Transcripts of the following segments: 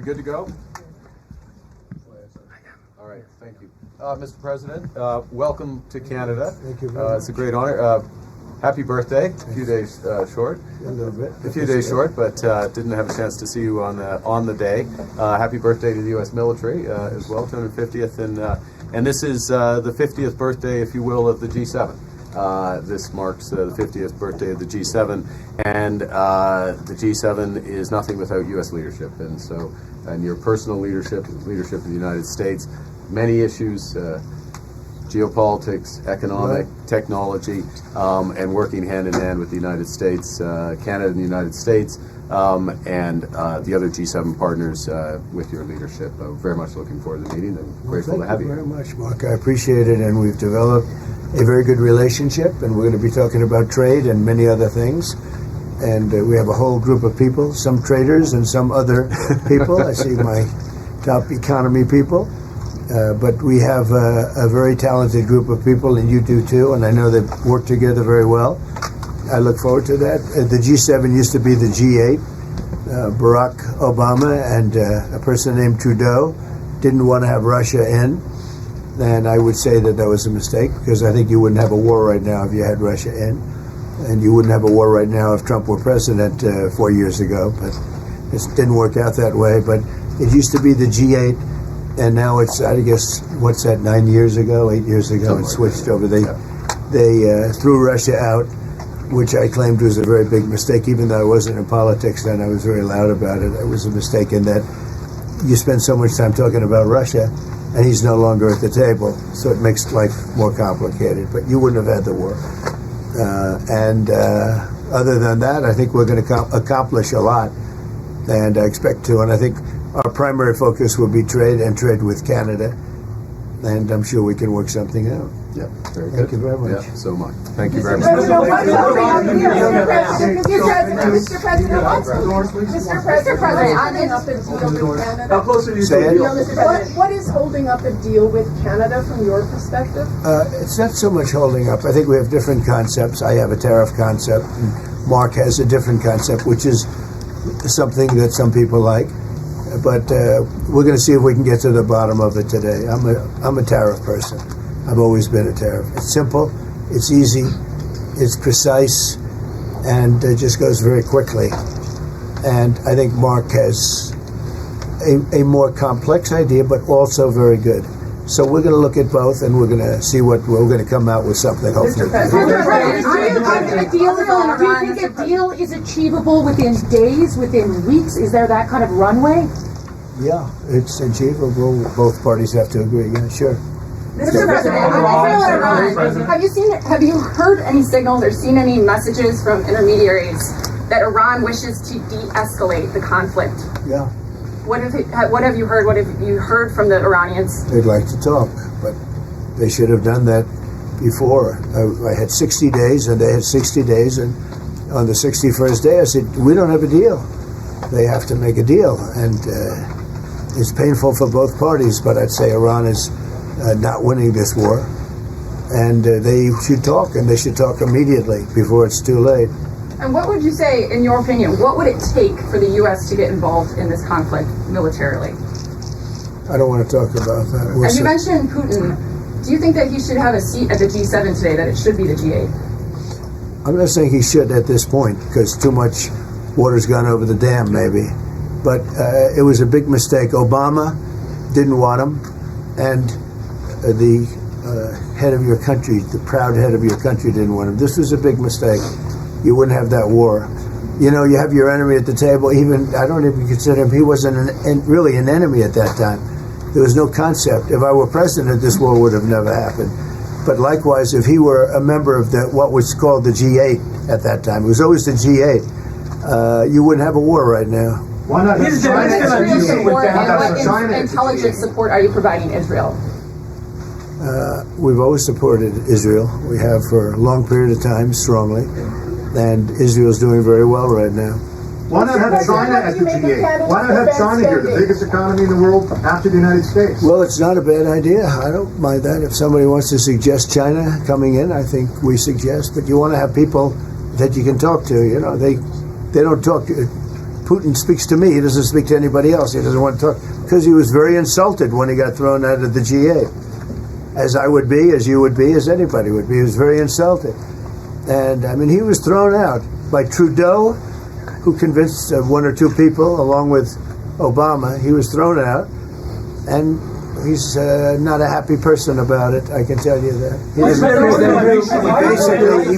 Good to go? All right, thank you. Mr. President, welcome to Canada. Thank you very much. It's a great honor. Happy birthday. A few days short. A little bit. A few days short, but didn't have a chance to see you on the day. Happy birthday to the U.S. military as well, 250th. And this is the 50th birthday, if you will, of the G7. This marks the 50th birthday of the G7, and the G7 is nothing without U.S. leadership, and your personal leadership of the United States, many issues, geopolitics, economic, technology, and working hand in hand with the United States, Canada and the United States, and the other G7 partners with your leadership. Very much looking forward to the meeting and grateful to have you. Thank you very much, Mark. I appreciate it, and we've developed a very good relationship, and we're going to be talking about trade and many other things. And we have a whole group of people, some traders and some other people. I see my top economy people. But we have a very talented group of people, and you do too, and I know they work together very well. I look forward to that. The G7 used to be the G8. Barack Obama and a person named Trudeau didn't want to have Russia in, and I would say that was a mistake, because I think you wouldn't have a war right now if you had Russia in, and you wouldn't have a war right now if Trump were president 4 years ago, but it didn't work out that way. But it used to be the G8, and now it's, I guess, what's that, 8 years ago, it switched over. They threw Russia out, which I claimed was a very big mistake. Even though I wasn't in politics then, I was very loud about it. It was a mistake in that you spend so much time talking about Russia, and he's no longer at the table, so it makes life more complicated. But you wouldn't have had the war. Other than that, I think we're going to accomplish a lot, and I expect to. And I think our primary focus will be trade and trade with Canada, and I'm sure we can work something out. Yeah, very Thank good. you very much. Yeah, so much. Thank you very much. Mr. President, How close are you Say to it. the deal? what is holding up a deal with Canada from your perspective? It's not so much holding up. I think we have different concepts. I have a tariff concept, and Mark has a different concept, which is something that some people like. But we're going to see if we can get to the bottom of it today. I'm a tariff person. I've always been a tariff. It's simple, it's easy, it's precise, and it just goes very quickly. And I think Mark has a more complex idea, but also very good. So we're going to look at both, and we're going to see what we're going to come out with something, hopefully. Do you think a deal is achievable within days, within weeks? Is there that kind of runway? Yeah, it's achievable. Both parties have to agree. Yeah, sure. Mr. President, have you heard any signals or seen any messages from intermediaries that Iran wishes to de-escalate the conflict? Yeah. What have you heard? What have you heard from the Iranians? They'd like to talk, but they should have done that before. I had 60 days, and they had 60 days, and on the 61st day I said, we don't have a deal. They have to make a deal, and it's painful for both parties, but I'd say Iran is not winning this war, and they should talk, and they should talk immediately before it's too late. And what would you say, in your opinion, what would it take for the U.S. to get involved in this conflict militarily? I don't want to talk about that. And you mentioned Putin. Do you think that he should have a seat at the G7 today, that it should be the G8? I'm not saying he should at this point, because too much water's gone over the dam, maybe. But it was a big mistake. Obama didn't want him, and the head of your country, the proud head of your country, didn't want him. This was a big mistake. You wouldn't have that war. You know, you have your enemy at the table. Even I don't even consider him. He wasn't really an enemy at that time. There was no concept. If I were president, this war would have never happened. But likewise, if he were a member of what was called the G8 at that time, it was always the G8, you wouldn't have a war right now. Why not? What intelligence support are you providing Israel? We've always supported Israel. We have for a long period of time, strongly. And Israel's doing very well right now. Why not have China at the G8? Why not have China here, the biggest economy in the world after the United States? Well, it's not a bad idea. I don't mind that. If somebody wants to suggest China coming in, I think we suggest. But you want to have people that you can talk to. You know, they don't talk. Putin speaks to me. He doesn't speak to anybody else. He doesn't want to talk because he was very insulted when he got thrown out of the G8, as I would be, as you would be, as anybody would be. He was very insulted. And, I mean, he was thrown out by Trudeau, who convinced one or two people, along with Obama. He was thrown out, and he's not a happy person about it, I can tell you that. He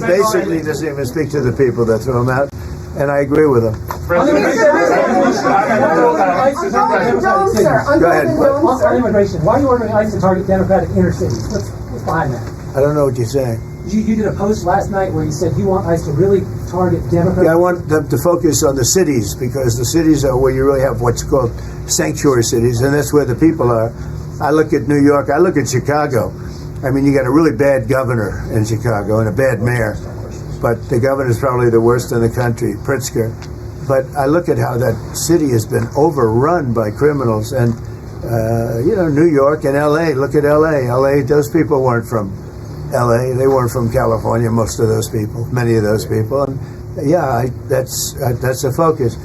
basically doesn't even speak to the people that throw him out, and I agree with him. Go ahead. On immigration, why are you ordering ICE to target Democratic inner cities? What's behind that? I don't know what you're saying. You did a post last night where you said you want ICE to really target Democratic. Yeah, I want them to focus on the cities, because the cities are where you really have what's called sanctuary cities, and that's where the people are. I look at New York, I look at Chicago. I mean, you got a really bad governor in Chicago and a bad mayor, but the governor's probably the worst in the country, Pritzker. But I look at how that city has been overrun by criminals, and New York and L.A. Look at L.A. L.A. Those people weren't from L.A. They weren't from California. Most of those people, many of those people, and that's the focus.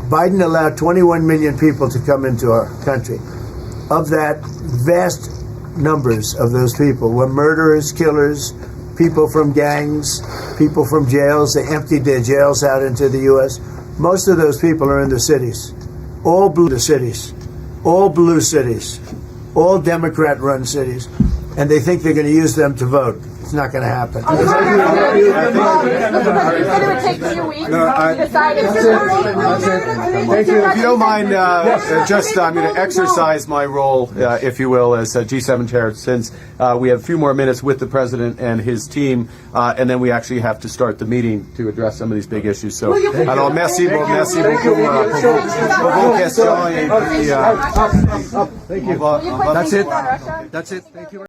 Biden allowed 21 million people to come into our country. Of that, vast numbers of those people were murderers, killers, people from gangs, people from jails. They emptied their jails out into the U.S. Most of those people are in the cities. All blue cities. All blue cities. All Democrat-run cities. And they think they're going to use them to vote. It's not going to happen. You said it would take 2 weeks to decide if Thank you. If you don't mind, I'm going to exercise my role, if you will, as G7 chair, since we have a few more minutes with the president and his team, and then we actually have to start the meeting to address some of these big issues. So, alors merci beaucoup vos questions. Thank you. That's it. That's it. Thank you.